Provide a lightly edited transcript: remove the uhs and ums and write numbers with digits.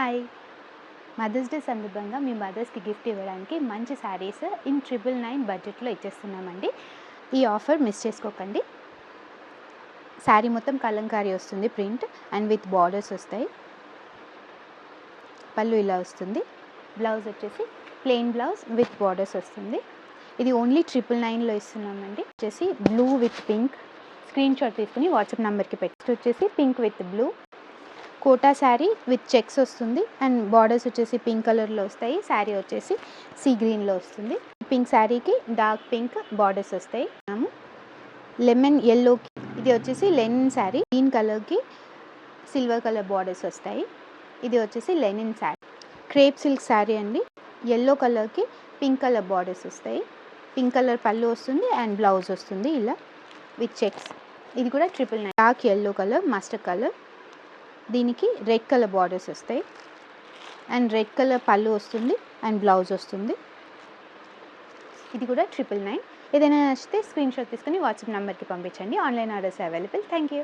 Hi! Mothers day సందర్భంగా మీ మదర్స్‌కి gift ఇవ్వడానికి మంచి శారీస్ ఇన్ 999 బడ్జెట్‌లో ఇచ్చేస్తున్నామండి. ఈ ఆఫర్ మిస్ చేసుకోకండి. శారీ మొత్తం కలంకారీ వస్తుంది ప్రింట్ అండ్ విత్ బార్డర్స్ వస్తాయి. పళ్ళు ఇలా వస్తుంది. బ్లౌజ్ వచ్చేసి ప్లెయిన్ బ్లౌజ్ విత్ బార్డర్స్ వస్తుంది. ఇది ఓన్లీ 999లో ఇస్తున్నామండి. వచ్చేసి blue with pink screen shot తీసుకుని వాట్సాప్ నెంబర్కి పెట్టి వచ్చేసి pink with blue Kota sari with checks వస్తుంది అండ్ బార్డర్స్ వచ్చేసి పింక్ కలర్లో వస్తాయి. శారీ వచ్చేసి సీ గ్రీన్లో వస్తుంది. పింక్ శారీకి డార్క్ పింక్ బార్డర్స్ వస్తాయి. లెమన్ ఎల్లోకి ఇది వచ్చేసి లెనిన్ శారీ గ్రీన్ కలర్కి సిల్వర్ కలర్ బార్డర్స్ వస్తాయి. ఇది వచ్చేసి linen sari crepe silk sari అండి. ఎల్లో కలర్కి పింక్ కలర్ బార్డర్స్ వస్తాయి. పింక్ కలర్ పళ్ళు వస్తుంది అండ్ బ్లౌజ్ వస్తుంది ఇలా విత్ చెక్స్. ఇది కూడా 999 dark yellow colour mustard colour దీనికి రెడ్ కలర్ బార్డర్స్ వస్తాయి అండ్ రెడ్ కలర్ పళ్ళు వస్తుంది అండ్ బ్లౌజ్ వస్తుంది. ఇది కూడా 999. ఏదైనా నచ్చితే స్క్రీన్ షాట్ తీసుకుని వాట్సాప్ నెంబర్కి పంపించండి. Online orders available. Thank you.